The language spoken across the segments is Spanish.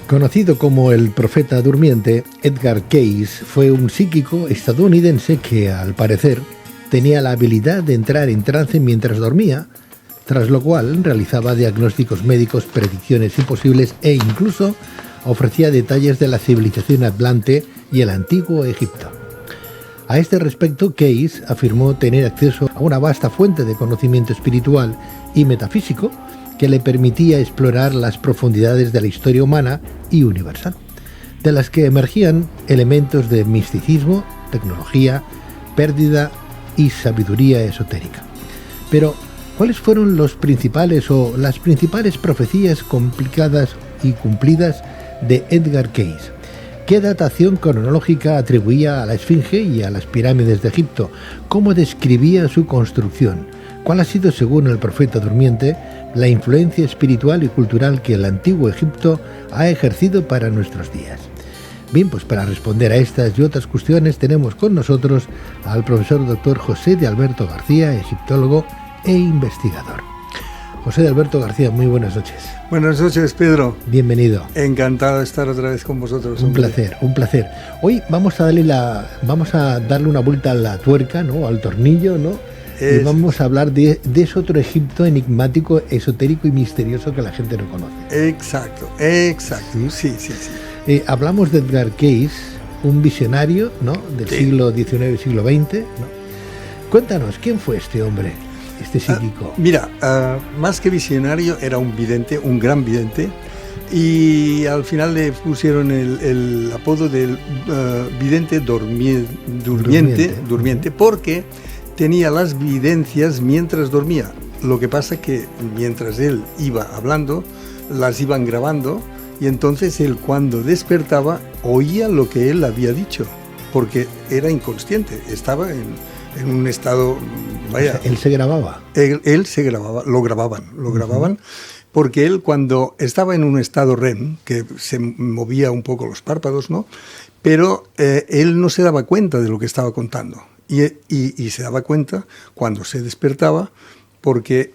Conocido como el profeta durmiente, Edgar Cayce fue un psíquico estadounidense que, al parecer, tenía la habilidad de entrar en trance mientras dormía, tras lo cual realizaba diagnósticos médicos, predicciones imposibles e incluso ofrecía detalles de la civilización atlante y el antiguo Egipto. A este respecto, Cayce afirmó tener acceso a una vasta fuente de conocimiento espiritual y metafísico que le permitía explorar las profundidades de la historia humana y universal, de las que emergían elementos de misticismo, tecnología, pérdida y sabiduría esotérica. Pero, ¿cuáles fueron las principales profecías complicadas y cumplidas de Edgar Cayce? ¿Qué datación cronológica atribuía a la Esfinge y a las pirámides de Egipto? ¿Cómo describía su construcción? ¿Cuál ha sido, según el profeta durmiente, la influencia espiritual y cultural que el antiguo Egipto ha ejercido para nuestros días? Bien, pues para responder a estas y otras cuestiones tenemos con nosotros al profesor Dr. José de Alberto García, egiptólogo e investigador. José de Alberto García, muy buenas noches. Buenas noches, Pedro. Bienvenido. Encantado de estar otra vez con vosotros. Un placer, un placer. Hoy vamos a darle una vuelta a la tuerca, ¿no? Al tornillo, ¿no? Y vamos a hablar de ese otro Egipto enigmático, esotérico y misterioso que la gente no conoce. Exacto. Sí. Hablamos de Edgar Cayce, un visionario, ¿no? Del siglo XIX, siglo XX, ¿no? Cuéntanos, ¿quién fue este hombre, este psíquico? Más que visionario, era un vidente, un gran vidente, y al final le pusieron el apodo del vidente durmiente, porque tenía las videncias mientras dormía. Lo que pasa que mientras él iba hablando, las iban grabando, y entonces él, cuando despertaba, oía lo que él había dicho, porque era inconsciente, estaba en un estado, vaya... O sea, él se grababa. Él se grababa, lo grababan, porque él, cuando estaba en un estado REM, que se movía un poco los párpados, ¿no? Pero él no se daba cuenta de lo que estaba contando. Y se daba cuenta cuando se despertaba, porque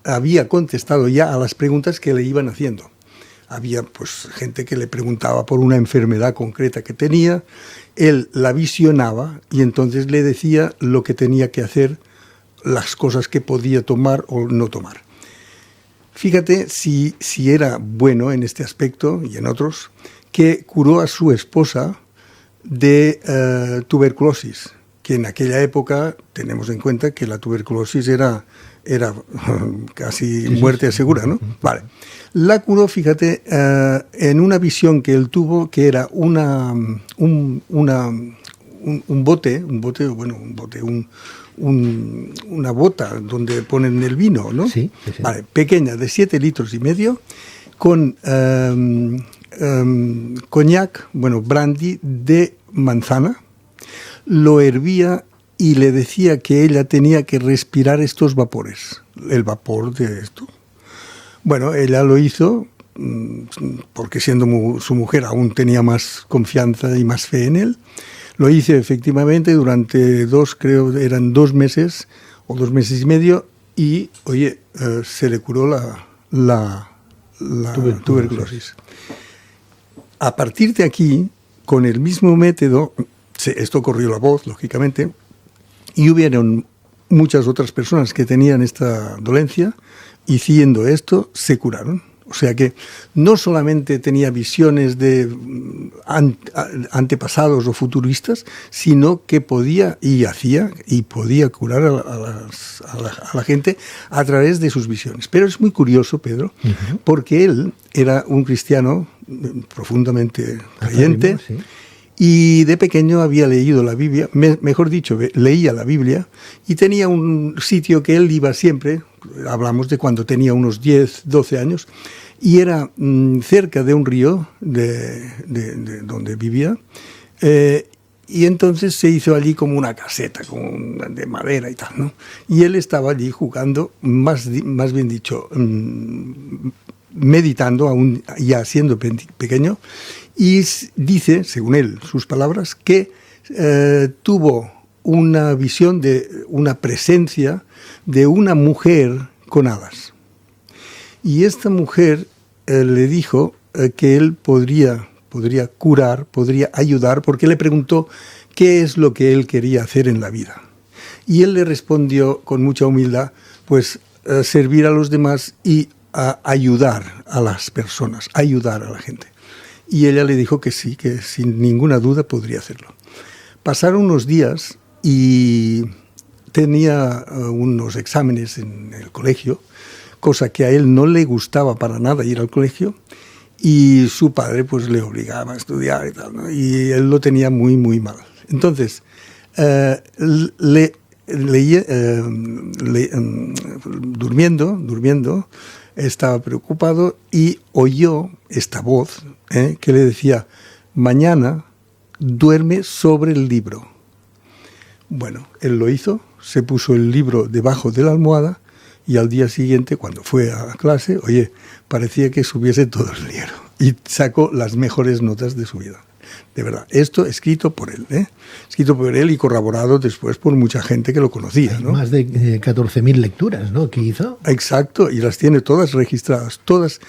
había contestado ya a las preguntas que le iban haciendo. Había pues gente que le preguntaba por una enfermedad concreta que tenía, él la visionaba y entonces le decía lo que tenía que hacer, las cosas que podía tomar o no tomar. Fíjate si era bueno en este aspecto y en otros, que curó a su esposa de tuberculosis, que en aquella época tenemos en cuenta que la tuberculosis era casi muerte segura, ¿no? Vale. La curó, fíjate, en una visión que él tuvo, que era una bota donde ponen el vino, ¿no? Sí. Vale, pequeña, de 7,5 litros, con coñac, brandy de manzana, lo hervía y le decía que ella tenía que respirar estos vapores, el vapor de esto. Bueno, ella lo hizo porque, siendo su mujer, aún tenía más confianza y más fe en él. Lo hizo efectivamente durante 2 meses o 2 meses y medio, y oye, se le curó la tuberculosis. A partir de aquí, con el mismo método, esto corrió la voz, lógicamente, y hubieron muchas otras personas que tenían esta dolencia, y haciendo esto se curaron. O sea que no solamente tenía visiones de antepasados o futuristas, sino que podía curar a la gente a través de sus visiones. Pero es muy curioso, Pedro, porque él era un cristiano profundamente creyente, sí. Y de pequeño había leído la Biblia, mejor dicho, leía la Biblia, y tenía un sitio que él iba siempre, hablamos de cuando tenía unos 10, 12 años, y era cerca de un río de donde vivía, y entonces se hizo allí como una caseta de madera y tal, ¿no? Y él estaba allí jugando, más bien dicho, meditando, aún ya siendo pequeño, y dice, según él, sus palabras, que tuvo una visión de una presencia de una mujer con alas. Y esta mujer le dijo que él podría curar, podría ayudar, porque le preguntó qué es lo que él quería hacer en la vida. Y él le respondió con mucha humildad, pues servir a los demás y ayudar a las personas, ayudar a la gente. Y ella le dijo que sí, que sin ninguna duda podría hacerlo. Pasaron unos días y tenía unos exámenes en el colegio, cosa que a él no le gustaba para nada ir al colegio, y su padre pues le obligaba a estudiar y tal, ¿no? Y él lo tenía muy, muy mal. Entonces, durmiendo, estaba preocupado y oyó esta voz que le decía: mañana duerme sobre el libro. Bueno, él lo hizo, se puso el libro debajo de la almohada y al día siguiente, cuando fue a clase, oye, parecía que supiese todo el libro y sacó las mejores notas de su vida. De verdad, esto escrito por él, escrito por él y corroborado después por mucha gente que lo conocía, ¿no? Más de 14.000 lecturas, ¿no?, que hizo. Exacto, y las tiene todas registradas. Todas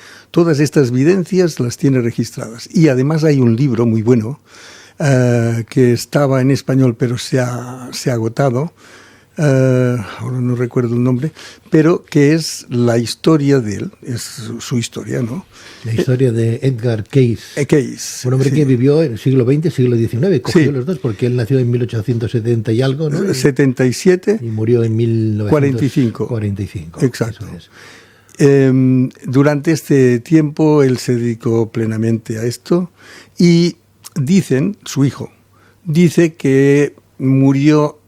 estas videncias las tiene registradas. Y además hay un libro muy bueno que estaba en español, pero se ha agotado. Ahora no recuerdo el nombre, pero que es la historia de él, es su historia, ¿no? La historia de Edgar Cayce. Cayce, Un hombre que vivió en el siglo XX, siglo XIX, cogió los dos, porque él nació en 1870 y algo, ¿no? 77. Y murió en 1945. 45. Exacto. Eso es. Durante este tiempo él se dedicó plenamente a esto y dicen, su hijo, dice que murió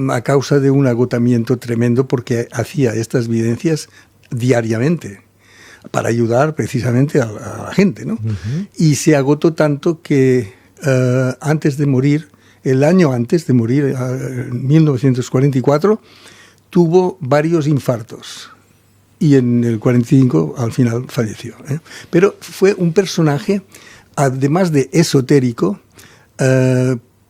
a causa de un agotamiento tremendo porque hacía estas videncias diariamente para ayudar precisamente a la gente, ¿no? Uh-huh. Y se agotó tanto que antes de morir, el año antes de morir, en 1944, tuvo varios infartos y en el 45 al final falleció, ¿eh? Pero fue un personaje, además de esotérico,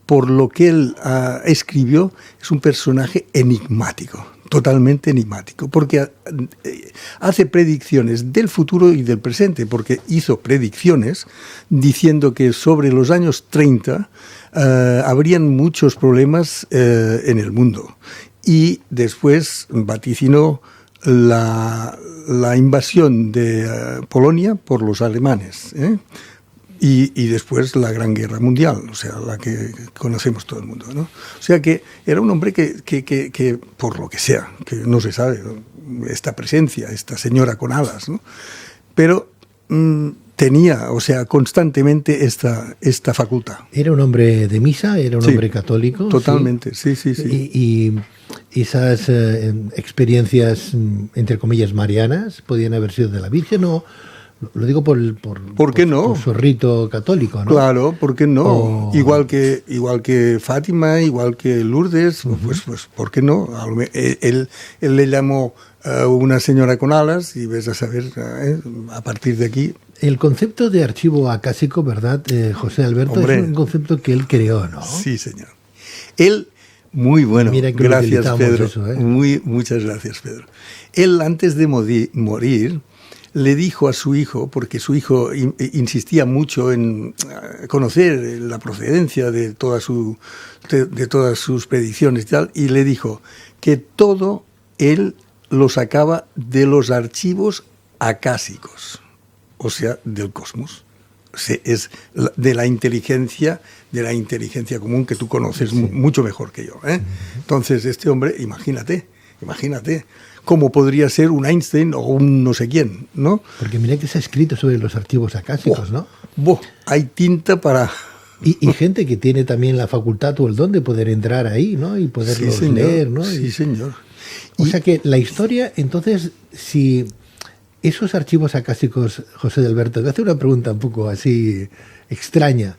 por lo que él escribió, es un personaje enigmático, totalmente enigmático, porque hace predicciones del futuro y del presente, porque hizo predicciones diciendo que sobre los años 30 habrían muchos problemas en el mundo. Y después vaticinó la invasión de Polonia por los alemanes, ¿eh? Y después la Gran Guerra Mundial, o sea, la que conocemos todo el mundo, ¿no? O sea que era un hombre que por lo que sea, que no se sabe, esta presencia, esta señora con alas, ¿no? Pero tenía, o sea, constantemente esta facultad. Era un hombre de misa, era un hombre católico. Totalmente, sí. Y esas experiencias, entre comillas, marianas, podían haber sido de la Virgen o... Lo digo ¿Por qué no? Por su rito católico, ¿no? Claro, ¿por qué no? Igual que Fátima, igual que Lourdes, uh-huh. pues ¿por qué no? Él le llamó una señora con alas y ves a saber, a partir de aquí. El concepto de archivo acásico, ¿verdad, José Alberto? Hombre, es un concepto que él creó, ¿no? Sí, señor. Él, muy bueno. Mira que gracias, Pedro. Eso, Muchas gracias, Pedro. Él, antes de morir, le dijo a su hijo, porque su hijo insistía mucho en conocer la procedencia de todas sus predicciones y tal, y le dijo que todo él lo sacaba de los archivos acásicos, o sea, del cosmos. Es de la inteligencia común que tú conoces mucho mejor que yo, ¿eh? Entonces, este hombre, imagínate, cómo podría ser un Einstein o un no sé quién, ¿no? Porque mira que se ha escrito sobre los archivos acásicos, ¿no? Hay tinta para... Y gente que tiene también la facultad o el don de poder entrar ahí, ¿no? Y poderlos leer, ¿no? Sí, señor. O sea que la historia, entonces, si esos archivos acásicos, José de Alberto, te hace una pregunta un poco así extraña,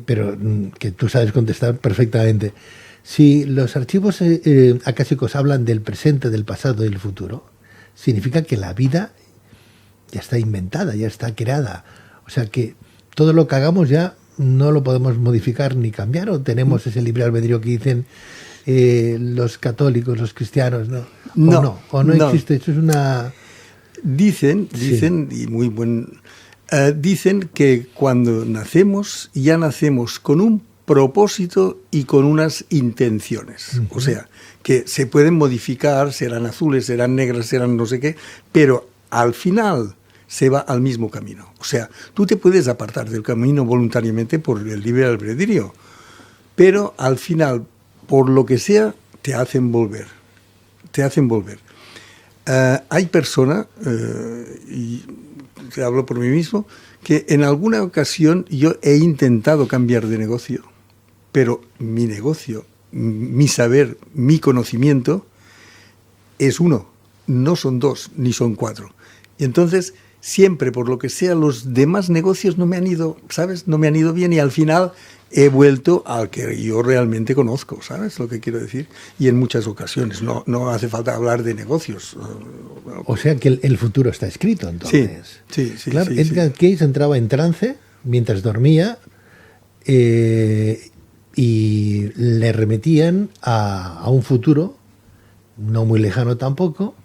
pero que tú sabes contestar perfectamente. Si los archivos acásicos hablan del presente, del pasado y del futuro, significa que la vida ya está inventada, ya está creada. O sea que todo lo que hagamos ya no lo podemos modificar ni cambiar, o tenemos ese libre albedrío que dicen los católicos, los cristianos, ¿no? ¿O no existe? Eso es una... Dicen, y muy buen, dicen que cuando nacemos, ya nacemos con un propósito y con unas intenciones. O sea, que se pueden modificar, serán azules, serán negras, serán no sé qué, pero al final se va al mismo camino. O sea, tú te puedes apartar del camino voluntariamente por el libre albedrío, pero al final, por lo que sea, te hacen volver. Te hacen volver. Hay personas, y te hablo por mí mismo, que en alguna ocasión yo he intentado cambiar de negocio, pero mi negocio, mi saber, mi conocimiento es uno, no son dos, ni son cuatro. Y entonces, siempre, por lo que sea, los demás negocios no me han ido, ¿sabes? No me han ido bien y al final he vuelto al que yo realmente conozco, ¿sabes lo que quiero decir? Y en muchas ocasiones, no hace falta hablar de negocios. O sea que el futuro está escrito, entonces. Sí. Claro, sí, Edgar Cayce entraba en trance mientras dormía y le remetían a un futuro, no muy lejano tampoco,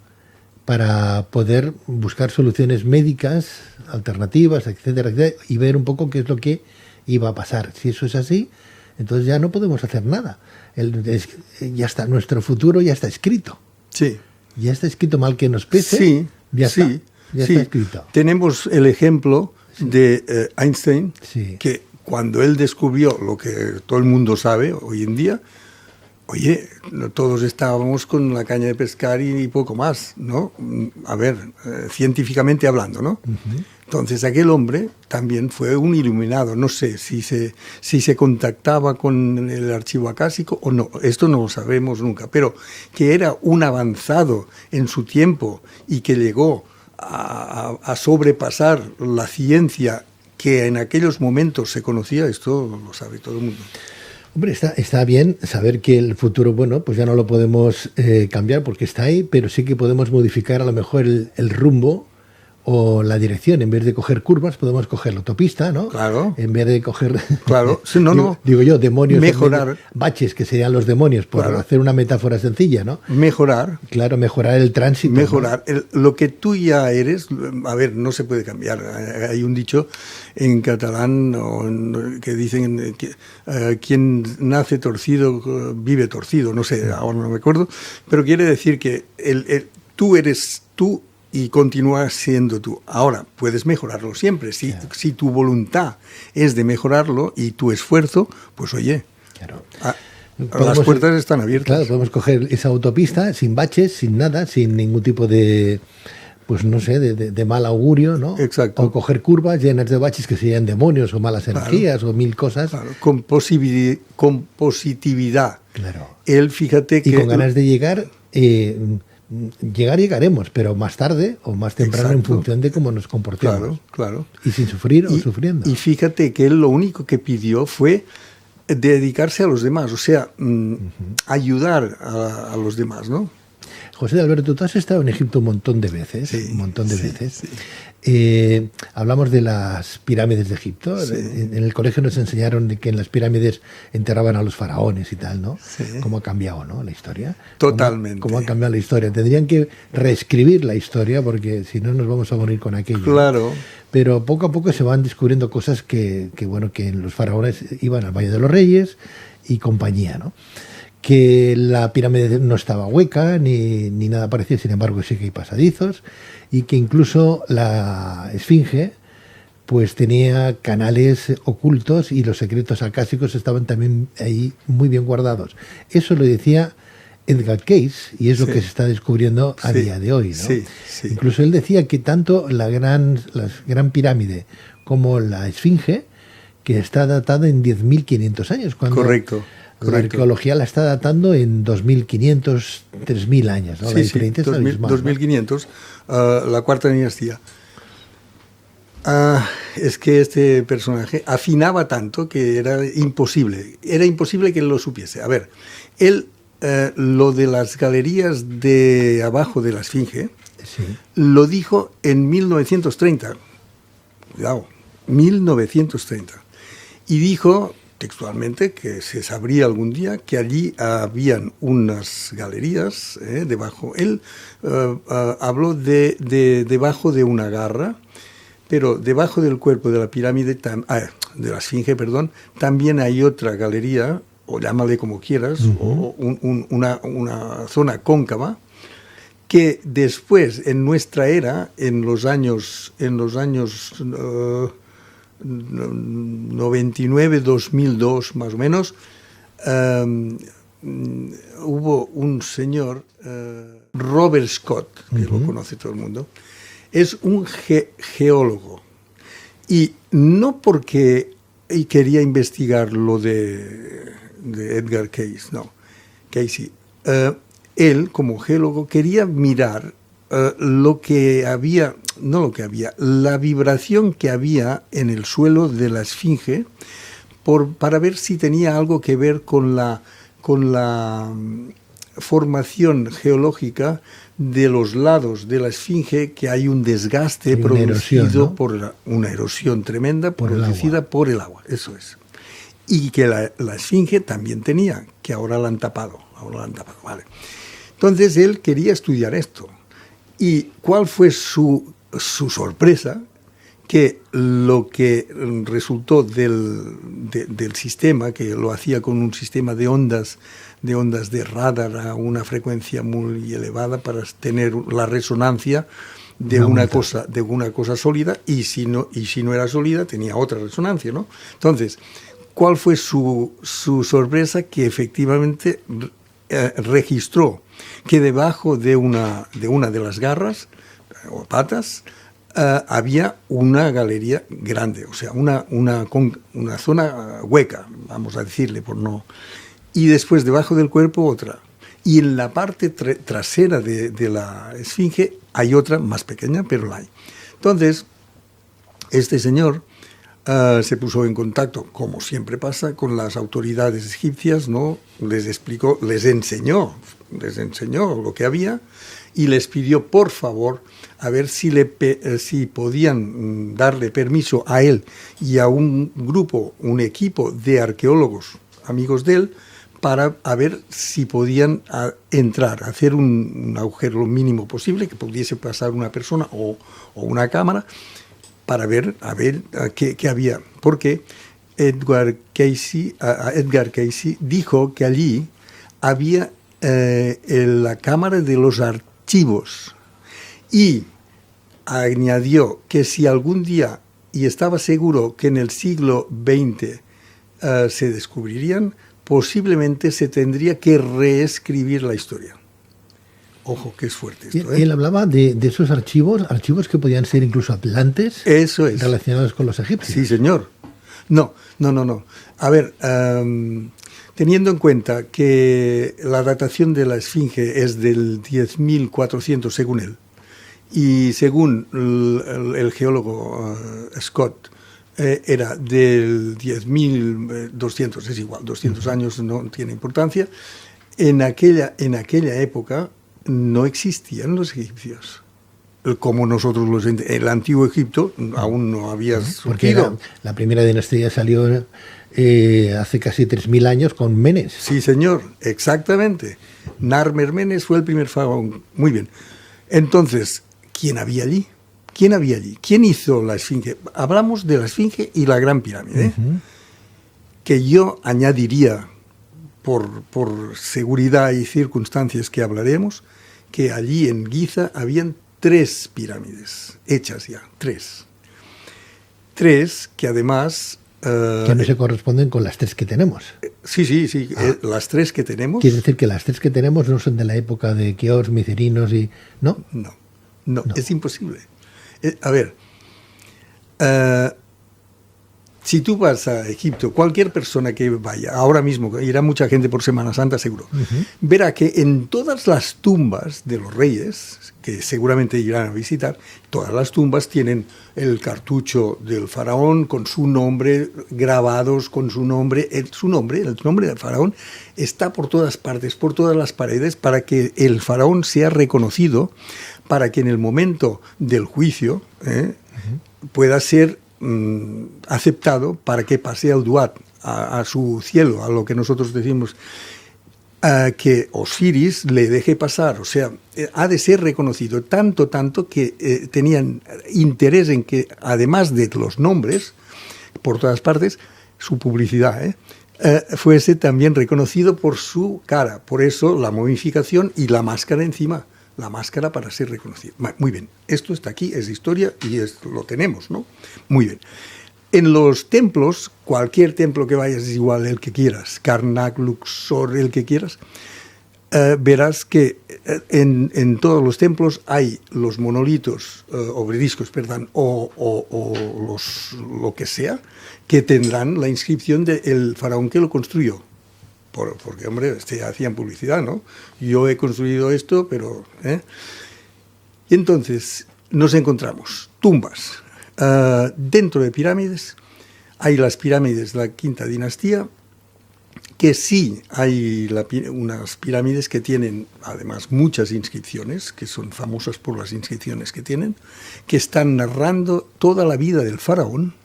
para poder buscar soluciones médicas, alternativas, etcétera, etcétera, y ver un poco qué es lo que iba a pasar. Si eso es así, entonces ya no podemos hacer nada. Ya está, nuestro futuro ya está escrito. Sí. Ya está escrito, mal que nos pese. Sí, ya está escrito. Tenemos el ejemplo de Einstein, que cuando él descubrió lo que todo el mundo sabe hoy en día, oye, todos estábamos con la caña de pescar y poco más, ¿no? A ver, científicamente hablando, ¿no? Uh-huh. Entonces aquel hombre también fue un iluminado. No sé si se contactaba con el archivo acásico o no, esto no lo sabemos nunca, pero que era un avanzado en su tiempo y que llegó a sobrepasar la ciencia que en aquellos momentos se conocía, esto lo sabe todo el mundo. Hombre, está bien saber que el futuro, bueno, pues ya no lo podemos cambiar porque está ahí, pero sí que podemos modificar a lo mejor el rumbo o la dirección. En vez de coger curvas, podemos coger la autopista, ¿no? Claro. En vez de coger... Claro. Sí, digo yo, demonios... Mejorar. Baches, que serían los demonios, por hacer una metáfora sencilla, ¿no? Mejorar. Claro, mejorar el tránsito. Mejorar. ¿No? Lo que tú ya eres, a ver, no se puede cambiar. Hay un dicho en catalán que dicen que quien nace torcido vive torcido. No sé, ahora no me acuerdo. Pero quiere decir que tú eres tú y continúas siendo tú. Ahora, puedes mejorarlo siempre. Si tu voluntad es de mejorarlo y tu esfuerzo, pues oye, las puertas están abiertas. Claro, podemos coger esa autopista sin baches, sin nada, sin ningún tipo de, pues no sé, de mal augurio, ¿no? Exacto. O coger curvas llenas de baches que serían demonios o malas energías o mil cosas. Claro, con positividad. Claro. Fíjate que... Y con ganas de llegar... llegaremos, pero más tarde o más temprano. Exacto. En función de cómo nos comportemos. Claro. Y sin sufrir o sufriendo. Y fíjate que él lo único que pidió fue dedicarse a los demás, o sea, ayudar a los demás, ¿no? José de Alberto, tú has estado en Egipto un montón de veces, veces. Sí. Hablamos de las pirámides de Egipto. Sí. En el colegio nos enseñaron de que en las pirámides enterraban a los faraones y tal, ¿no? Sí. ¿Cómo ha cambiado, no, la historia? Totalmente. ¿Cómo ha cambiado la historia? Tendrían que reescribir la historia porque si no nos vamos a morir con aquello. Claro. Pero poco a poco se van descubriendo cosas que los faraones iban al Valle de los Reyes y compañía, ¿no? Que la pirámide no estaba hueca ni nada parecido, sin embargo sí que hay pasadizos, y que incluso la esfinge pues tenía canales ocultos y los secretos acásicos estaban también ahí muy bien guardados. Eso lo decía Edgar Cayce y es lo que se está descubriendo a día de hoy, ¿no? Sí. Incluso él decía que tanto la gran pirámide como la esfinge, que está datada en 10.500 años. Correcto. La arqueología la está datando en 2.500, 3.000 años, ¿no? La diferencia es abismal, 2.500, la cuarta dinastía. Es que este personaje afinaba tanto que era imposible que él lo supiese. A ver, él, lo de las galerías de abajo de la Esfinge, lo dijo en 1930. Cuidado, 1930. Y dijo... textualmente, que se sabría algún día que allí habían unas galerías debajo. Él habló de debajo de una garra, pero debajo del cuerpo de la pirámide, de la esfinge, perdón, también hay otra galería, o llámale como quieras, o una zona cóncava, que después, en nuestra era, en los años 99, 2002 más o menos, hubo un señor, Robert Scott, que lo conoce todo el mundo, es un geólogo, y no porque quería investigar lo de Edgar Cayce, no, Cayce. Él, como geólogo, quería mirar la vibración que había en el suelo de la esfinge para ver si tenía algo que ver con la formación geológica de los lados de la esfinge, que hay un desgaste producido erosión, ¿no? Por una erosión tremenda producida por el agua. Eso es. Y que la esfinge también tenía, que ahora la han tapado. Vale. Entonces él quería estudiar esto. ¿Y cuál fue su sorpresa? Que lo que resultó del sistema, que lo hacía con un sistema de ondas de radar a una frecuencia muy elevada para tener la resonancia de una cosa sólida, y si no era sólida tenía otra resonancia, ¿no? Entonces, ¿cuál fue su sorpresa? Que efectivamente registró que debajo de una de las garras o patas había una galería grande, o sea, una zona hueca, vamos a decirle, por no. Y después debajo del cuerpo otra. Y en la parte trasera de la esfinge hay otra más pequeña, pero la hay. Entonces, este señor se puso en contacto, como siempre pasa, con las autoridades egipcias, ¿no? Les explicó, les enseñó lo que había, y les pidió, por favor, a ver si podían darle permiso a él y a un equipo de arqueólogos amigos de él, para ver si podían entrar, hacer un agujero lo mínimo posible, que pudiese pasar una persona o una cámara, para ver qué había. Porque Edgar Cayce dijo que allí había la cámara de los archivos, y añadió que si algún día, y estaba seguro que en el siglo XX se descubrirían, posiblemente se tendría que reescribir la historia. Ojo, que es fuerte esto, ¿eh? Él hablaba de esos archivos que podían ser incluso atlantes. Eso es. Relacionados con los egipcios. Sí, señor. No. A ver, teniendo en cuenta que la datación de la esfinge es del 10.400 según él, y según el geólogo Scott, era del 10.200, es igual, 200 años no tiene importancia. En aquella época no existían los egipcios como nosotros los el antiguo Egipto aún no había surgido. Porque la primera dinastía salió hace casi 3.000 años con Menes. Sí, señor, exactamente. Narmer-Menes fue el primer faraón. Muy bien. Entonces, ¿quién había allí? ¿Quién hizo la esfinge? Hablamos de la esfinge y la Gran Pirámide, que yo añadiría, por seguridad y circunstancias que hablaremos, que allí en Giza habían 3 pirámides hechas ya, 3 que además... que no se corresponden con las 3 que tenemos. Sí, las 3 que tenemos... Quiere decir que las 3 que tenemos no son de la época de Keops, Micerinos y... ¿No? No, es imposible. A ver, si tú vas a Egipto, cualquier persona que vaya, ahora mismo, irá mucha gente por Semana Santa seguro, verá que en todas las tumbas de los reyes, que seguramente irán a visitar, todas las tumbas tienen el cartucho del faraón con su nombre, grabados con su nombre. El nombre del faraón está por todas partes, por todas las paredes, para que el faraón sea reconocido, para que en el momento del juicio pueda ser aceptado para que pase al Duat, a su cielo, a lo que nosotros decimos, que Osiris le deje pasar. O sea, ha de ser reconocido tanto que tenían interés en que, además de los nombres, por todas partes, su publicidad, fuese también reconocido por su cara. Por eso la momificación y la máscara encima. La máscara para ser reconocido. Muy bien, esto está aquí, es historia y lo tenemos, ¿no? Muy bien. En los templos, cualquier templo que vayas es igual, el que quieras, Karnak, Luxor, el que quieras, verás que en todos los templos hay los monolitos, obeliscos, perdón, o lo que sea, que tendrán la inscripción del faraón que lo construyó. Porque, hombre, hacían publicidad, ¿no? Yo he construido esto, pero... Y entonces nos encontramos tumbas. Dentro de pirámides hay las pirámides de la Quinta Dinastía, que sí hay unas pirámides que tienen, además, muchas inscripciones, que son famosas por las inscripciones que tienen, que están narrando toda la vida del faraón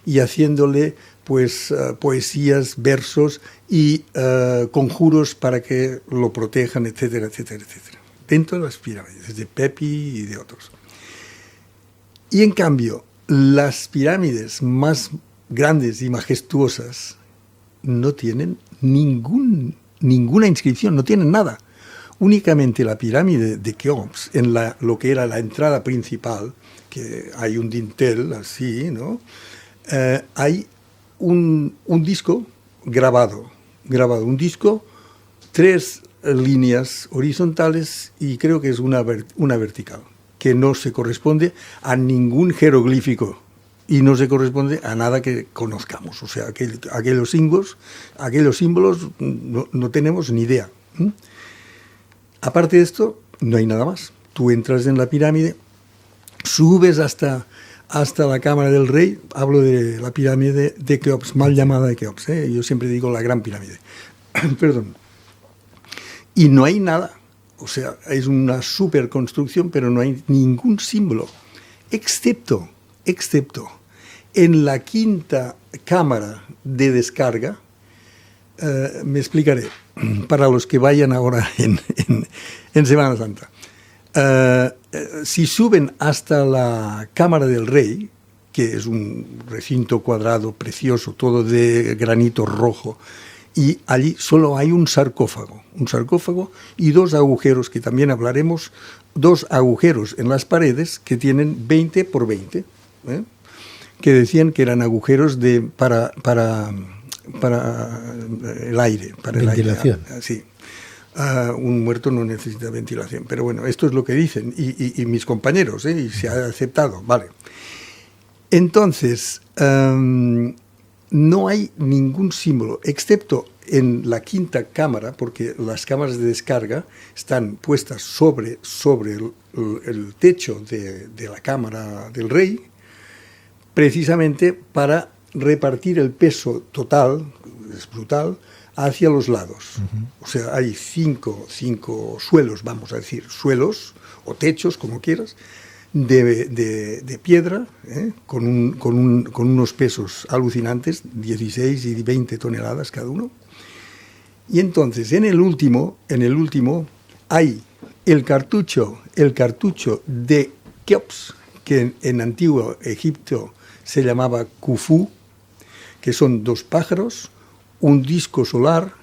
y haciéndole pues poesías, versos y conjuros para que lo protejan, etcétera, etcétera, etcétera. Dentro de las pirámides, de Pepi y de otros. Y en cambio, las pirámides más grandes y majestuosas no tienen ninguna inscripción, no tienen nada. Únicamente la pirámide de Keops, en lo que era la entrada principal, que hay un dintel así, ¿no? Hay un disco grabado, un disco, 3 líneas horizontales y creo que es una vertical, que no se corresponde a ningún jeroglífico y no se corresponde a nada que conozcamos. O sea, aquellos símbolos no tenemos ni idea. Aparte de esto, no hay nada más. Tú entras en la pirámide, subes hasta la cámara del rey, hablo de la pirámide de Keops, mal llamada de Keops, yo siempre digo la gran pirámide, perdón. Y no hay nada, o sea, es una superconstrucción, pero no hay ningún símbolo, excepto en la quinta cámara de descarga. Me explicaré, para los que vayan ahora en Semana Santa. Si suben hasta la Cámara del Rey, que es un recinto cuadrado precioso, todo de granito rojo, y allí solo hay un sarcófago y 2 agujeros, que también hablaremos, 2 agujeros en las paredes que tienen 20 por 20, que decían que eran agujeros para el aire, para ventilación. El aire. Sí. Un muerto no necesita ventilación. Pero bueno, esto es lo que dicen, y mis compañeros, y se ha aceptado, vale. Entonces, no hay ningún símbolo, excepto en la quinta cámara, porque las cámaras de descarga están puestas sobre el techo de la cámara del rey, precisamente para repartir el peso total, es brutal, hacia los lados. O sea, hay 5 suelos, vamos a decir, suelos o techos, como quieras, de piedra, con unos pesos alucinantes, 16 y 20 toneladas cada uno. Y entonces, en el último hay el cartucho de Keops, que en antiguo Egipto se llamaba Khufu, que son 2 pájaros, un disco solar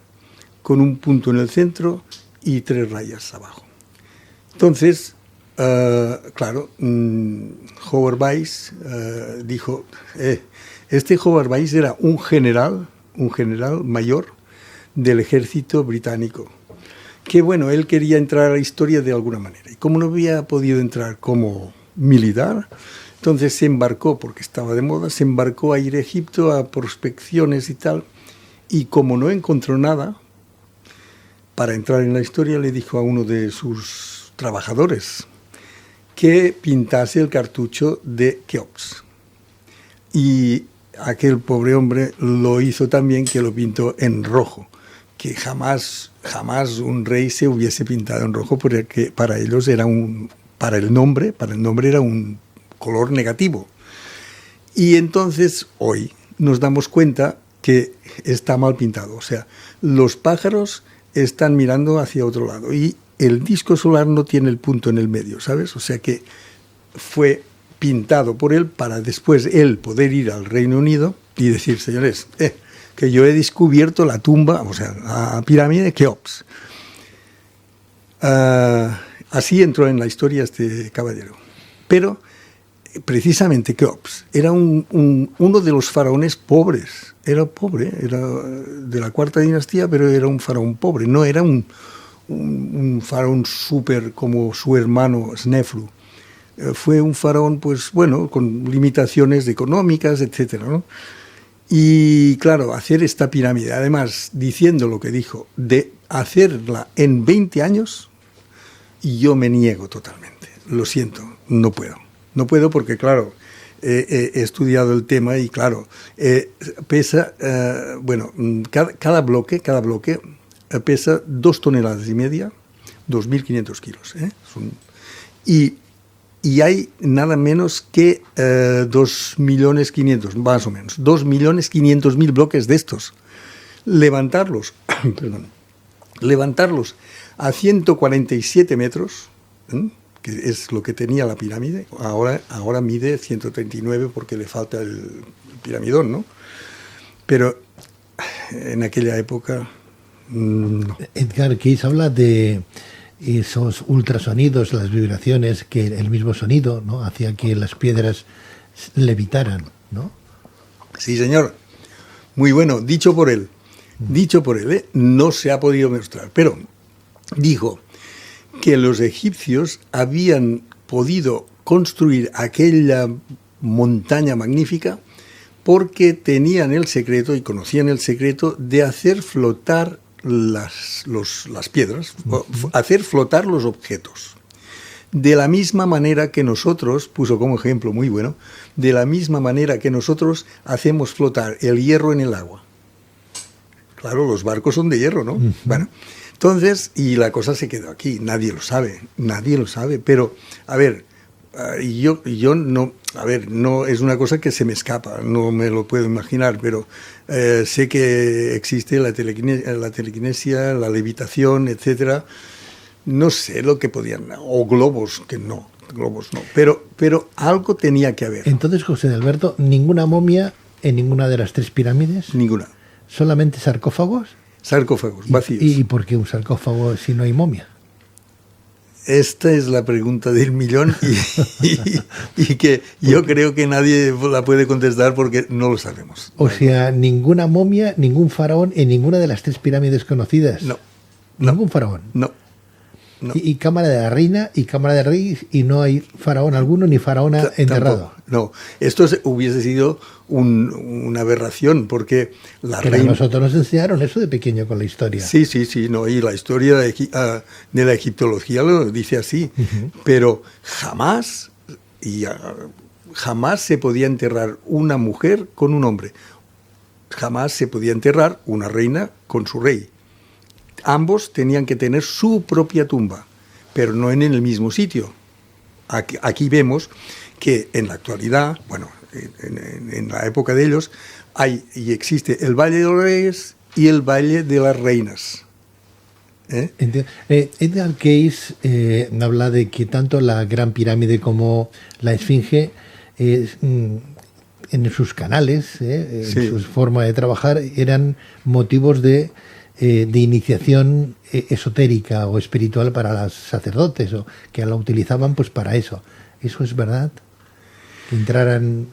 con un punto en el centro y 3 rayas abajo. Entonces, claro, Howard Weiss dijo, este Howard Weiss era un general mayor del ejército británico, que bueno, él quería entrar a la historia de alguna manera, y como no había podido entrar como militar, entonces se embarcó, porque estaba de moda, se embarcó a ir a Egipto a prospecciones y tal, y como no encontró nada, para entrar en la historia le dijo a uno de sus trabajadores que pintase el cartucho de Keops. Y aquel pobre hombre lo hizo también, que lo pintó en rojo, que jamás un rey se hubiese pintado en rojo, porque para ellos era para el nombre era un color negativo. Y entonces hoy nos damos cuenta que está mal pintado. O sea, los pájaros están mirando hacia otro lado y el disco solar no tiene el punto en el medio, ¿sabes? O sea que fue pintado por él para después él poder ir al Reino Unido y decir, señores, que yo he descubierto la tumba, o sea, la pirámide de Keops. Así entró en la historia este caballero. Pero precisamente Keops era uno de los faraones pobres. Era pobre, era de la cuarta dinastía, pero era un faraón pobre. No era un faraón súper como su hermano Snefru. Fue un faraón, pues bueno, con limitaciones económicas, etcétera, ¿no? Y claro, hacer esta pirámide, además diciendo lo que dijo, de hacerla en 20 años, yo me niego totalmente. Lo siento, no puedo. No puedo porque, claro, he estudiado el tema y, claro, pesa, cada bloque pesa 2,5 toneladas, 2.500 kilos. Y hay nada menos que 2.500.000, más o menos, 2.500.000 bloques de estos. Levantarlos, levantarlos a 147 metros, que es lo que tenía la pirámide, ahora mide 139 porque le falta el piramidón, ¿no? Pero en aquella época, no. Edgar Cayce habla de esos ultrasonidos, las vibraciones, que el mismo sonido, ¿no?, hacía que las piedras levitaran, ¿no? Sí, señor. Muy bueno, dicho por él, no se ha podido mostrar, pero dijo que los egipcios habían podido construir aquella montaña magnífica porque tenían el secreto y conocían el secreto de hacer flotar las piedras, hacer flotar los objetos. De la misma manera que nosotros, puso como ejemplo muy bueno, de la misma manera que nosotros hacemos flotar el hierro en el agua. Claro, los barcos son de hierro, ¿no? Bueno, entonces, y la cosa se quedó aquí, nadie lo sabe, pero, a ver, yo no, a ver, no es una cosa que se me escapa, no me lo puedo imaginar, pero sé que existe la telequinesia, la levitación, etcétera. No sé lo que podían, o globos no, pero algo tenía que haber. Entonces, José de Alberto, ¿ninguna momia en ninguna de las tres pirámides? Ninguna. ¿Solamente sarcófagos? Sarcófagos, vacíos. ¿Y por qué un sarcófago si no hay momia? Esta es la pregunta del millón y que yo creo que nadie la puede contestar porque no lo sabemos. O sea, ninguna momia, ningún faraón en ninguna de las tres pirámides conocidas. No. Ningún faraón. No. Y cámara de la reina y cámara de rey y no hay faraón alguno ni faraona enterrado. Tampoco, no, esto hubiese sido una aberración porque la Pero reina... nosotros nos enseñaron eso de pequeño con la historia. Sí, no, y la historia de la egiptología lo dice así, pero jamás se podía enterrar una mujer con un hombre, jamás se podía enterrar una reina con su rey. Ambos tenían que tener su propia tumba, pero no en el mismo sitio. Aquí vemos que en la actualidad, bueno, en la época de ellos, hay y existe el Valle de los Reyes y el Valle de las Reinas. Edgar Cayce habla de que tanto la Gran Pirámide como la Esfinge, en sus canales, en su forma de trabajar, eran motivos de iniciación esotérica o espiritual para los sacerdotes, o que la utilizaban pues para eso. ¿Eso es verdad? Que entraran...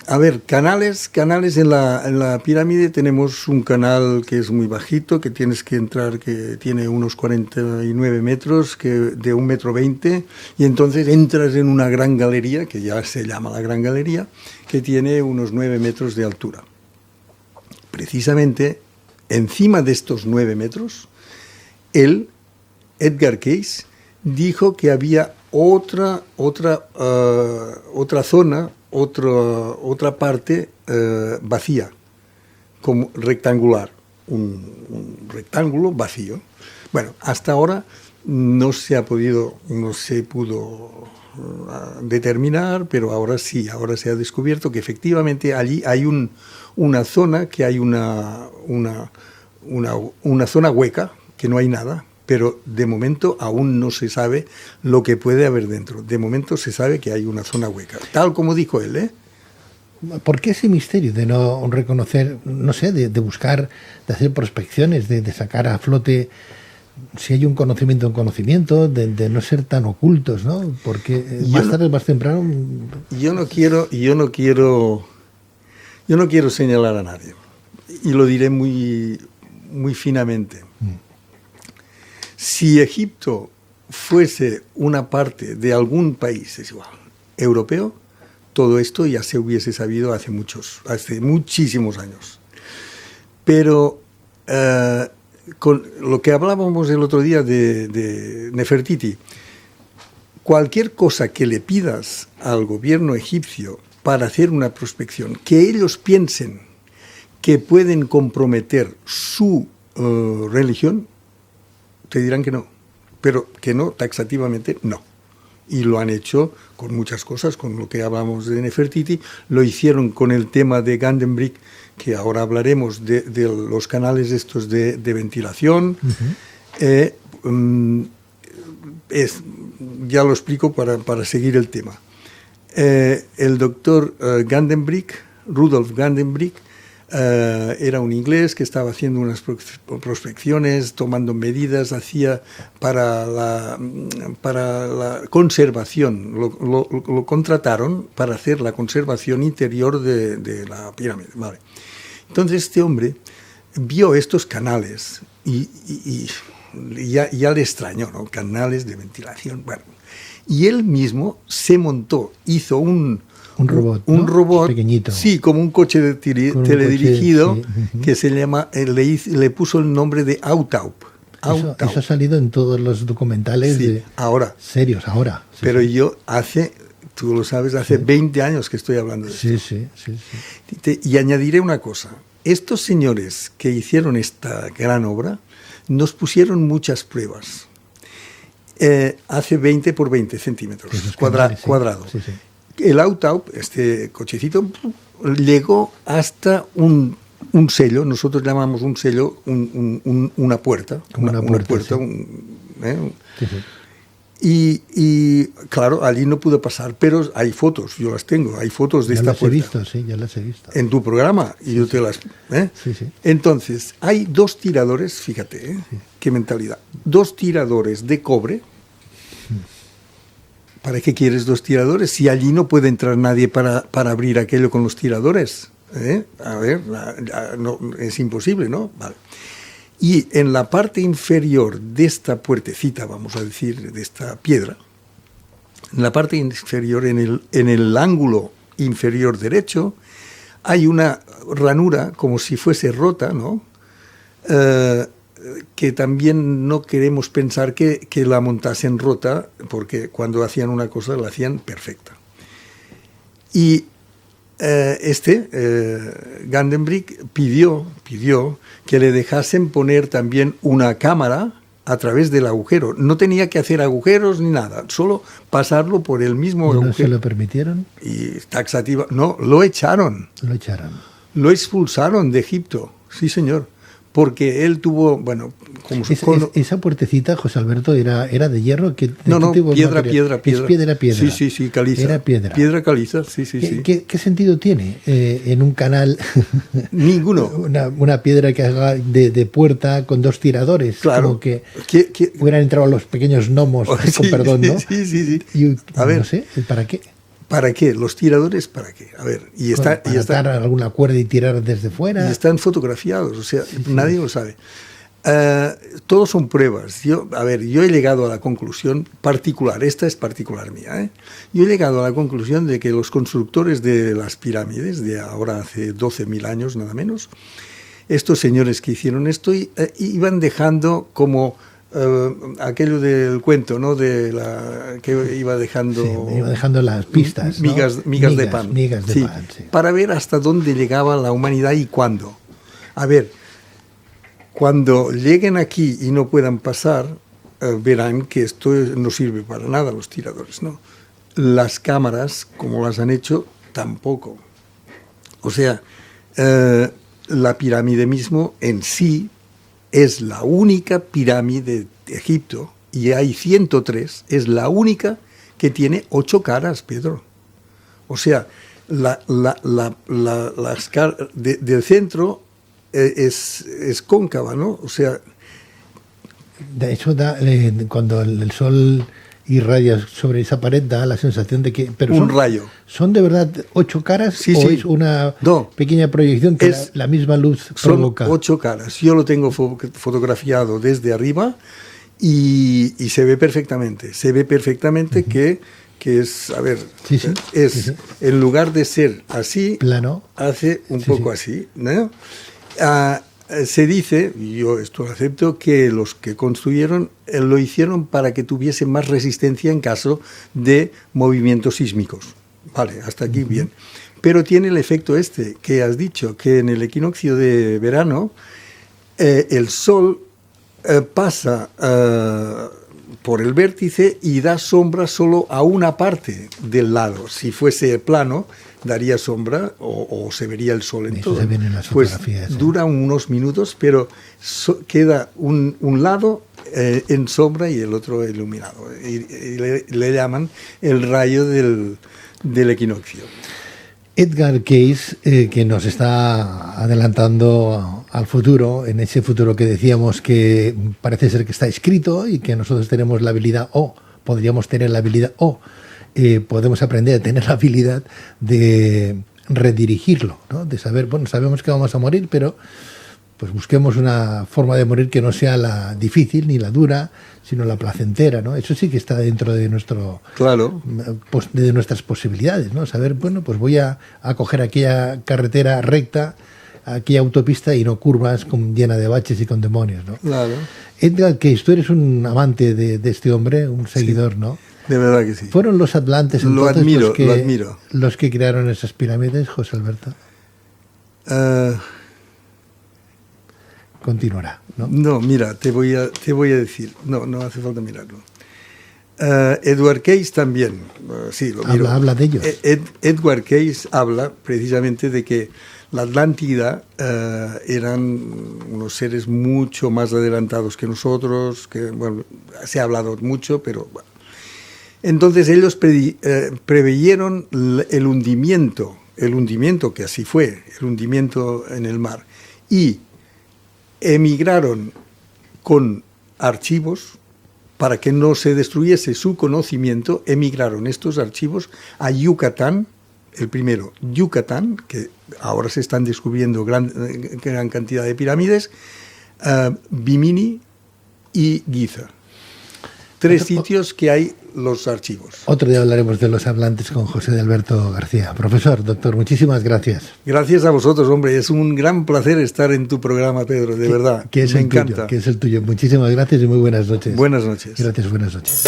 A ver, canales en la pirámide tenemos un canal que es muy bajito, que tienes que entrar, que tiene unos 49 metros, de 1,20 m, y entonces entras en una gran galería, que ya se llama la Gran Galería, que tiene unos 9 metros de altura. Precisamente encima de estos 9 metros, Edgar Cayce, dijo que había otra zona, otra parte vacía, como rectangular, un rectángulo vacío. Bueno, hasta ahora no se pudo determinar, pero ahora sí, ahora se ha descubierto que efectivamente allí hay una zona, que hay una zona hueca, que no hay nada, pero de momento aún no se sabe lo que puede haber dentro. De momento se sabe que hay una zona hueca, tal como dijo él, ¿eh? ¿Por qué ese misterio de no reconocer, no sé, de buscar, de hacer prospecciones, de sacar a flote si hay un conocimiento, de no ser tan ocultos, ¿no? Porque más tarde, más temprano... Yo no quiero señalar a nadie, y lo diré muy, muy finamente. Si Egipto fuese una parte de algún país, es igual, europeo, todo esto ya se hubiese sabido hace muchísimos años. Pero con lo que hablábamos el otro día de Nefertiti, cualquier cosa que le pidas al gobierno egipcio para hacer una prospección, que ellos piensen que pueden comprometer su religión, te dirán que no, pero que no, taxativamente no. Y lo han hecho con muchas cosas, con lo que hablamos de Nefertiti, lo hicieron con el tema de Gandenbrick, que ahora hablaremos de los canales estos de ventilación. Ya lo explico para seguir el tema. El doctor Gandenbrick, Rudolf Gandenbrick, era un inglés que estaba haciendo unas prospecciones, tomando medidas, hacía para la conservación, lo contrataron para hacer la conservación interior de la pirámide. Vale. Entonces este hombre vio estos canales y ya le extrañó, ¿no? Canales de ventilación. Bueno, y él mismo se montó, hizo un robot, ¿no? Un robot pequeñito. Sí, como un coche teledirigido, sí. Que se llama, le puso el nombre de Autaup. Eso ha salido en todos los documentales, sí, serios ahora. Sí, pero sí. Yo tú lo sabes, hace 20 años que estoy hablando de esto. Sí. Y añadiré una cosa. Estos señores que hicieron esta gran obra nos pusieron muchas pruebas. Hace 20 por 20 centímetros cuadrados. Sí. El Autaup, este cochecito, llegó hasta un sello, nosotros llamamos un sello, una puerta. Una puerta. Sí. Y claro, allí no pudo pasar, pero hay fotos, yo las tengo, hay fotos de esta puerta. Ya las he visto. En tu programa, y yo te las... Sí. Entonces, hay 2 tiradores, fíjate, qué mentalidad, 2 tiradores de cobre. ¿Para qué quieres 2 tiradores? Si allí no puede entrar nadie para abrir aquello con los tiradores. A ver, no, es imposible, ¿no? Vale. Y en la parte inferior de esta puertecita, vamos a decir, de esta piedra, en la parte inferior, en el ángulo inferior derecho, hay una ranura como si fuese rota, ¿no? Que también no queremos pensar que la montasen rota, porque cuando hacían una cosa la hacían perfecta. Y Gandenbrick pidió que le dejasen poner también una cámara a través del agujero. No tenía que hacer agujeros ni nada, solo pasarlo por el mismo agujero. ¿No se lo permitieron? Y taxativa, no, lo echaron. Lo expulsaron de Egipto, sí señor. Porque él tuvo, bueno... Esa puertecita, José Alberto, era de hierro. No, piedra. Es piedra. Sí, caliza. Era piedra. Piedra caliza, sí. ¿Qué sentido tiene en un canal? Ninguno. Una piedra que haga de puerta con 2 tiradores. Claro. Como que hubieran entrado los pequeños gnomos, con perdón, ¿no? Sí. Y, a ver, no sé, ¿para qué? ¿Para qué? ¿Los tiradores para qué? A ver, para atar alguna cuerda y tirar desde fuera. Y están fotografiados, o sea, nadie lo sabe. Todos son pruebas. Yo he llegado a la conclusión particular, esta es particular mía, Yo he llegado a la conclusión de que los constructores de las pirámides, de ahora hace 12.000 años nada menos, estos señores que hicieron esto, iban dejando como... aquello del cuento, ¿no? Que iba dejando... Sí, iba dejando las pistas, ¿no? migas de pan. Migas de pan, sí. Para ver hasta dónde llegaba la humanidad y cuándo. A ver, cuando lleguen aquí y no puedan pasar, verán que esto no sirve para nada, los tiradores, ¿no? las cámaras, como las han hecho, tampoco. O sea, la pirámide mismo en sí es la única pirámide de Egipto, y hay 103, es la única que tiene 8 caras, Pedro. O sea, del centro es cóncava, ¿no? O sea... De hecho, cuando el sol irradia sobre esa pared, da la sensación de que... Pero un rayo. ¿Son de verdad 8 caras sí, o sí. es una pequeña proyección que la misma luz provoca? Son 8 caras. Yo lo tengo fotografiado desde arriba y se ve perfectamente. Se ve perfectamente que es, a ver, en lugar de ser así, plano, hace un poco así, ¿no? Se dice, y yo esto lo acepto, que los que construyeron lo hicieron para que tuviese más resistencia en caso de movimientos sísmicos. Vale, hasta aquí bien. Pero tiene el efecto que has dicho, que en el equinoccio de verano el sol pasa por el vértice y da sombra solo a una parte del lado. Si fuese plano, daría sombra o se vería el sol en todo. Pues dura unos minutos, pero queda un lado en sombra y el otro iluminado. Y le llaman el rayo del equinoccio. Edgar Cayce, que nos está adelantando al futuro, en ese futuro que decíamos que parece ser que está escrito y que nosotros tenemos la habilidad podríamos tener la habilidad podemos aprender a tener la habilidad de redirigirlo, ¿no? De saber, bueno, sabemos que vamos a morir, pero pues busquemos una forma de morir que no sea la difícil ni la dura, sino la placentera, ¿no? Eso sí que está dentro de de nuestras posibilidades, ¿no? Saber, bueno, pues voy a coger aquella carretera recta, aquella autopista y no curvas llena de baches y con demonios, ¿no? Claro. Edgar Cayce, tú eres un amante de este hombre, un seguidor, sí, ¿no? De verdad que sí. ¿Fueron los atlantes lo admiro. los que crearon esas pirámides, José Alberto? Continuará, ¿no? No, mira, te voy a decir. No hace falta mirarlo. Edward Cayce también, sí, lo miro. Habla de ellos. Edward Cayce habla precisamente de que la Atlántida eran unos seres mucho más adelantados que nosotros, que, bueno, se ha hablado mucho, pero bueno. Entonces ellos preveyeron el hundimiento, que así fue, el hundimiento en el mar, y emigraron con archivos para que no se destruyese su conocimiento. Emigraron estos archivos a Yucatán, el primero, Yucatán, que ahora se están descubriendo gran cantidad de pirámides, Bimini y Giza. 3 sitios que hay los archivos. Otro día hablaremos de los hablantes con José de Alberto García. Profesor, doctor, muchísimas gracias. Gracias a vosotros, hombre. Es un gran placer estar en tu programa, Pedro, de verdad. Me encanta. Que es el tuyo. Muchísimas gracias y muy buenas noches. Buenas noches. Gracias, buenas noches.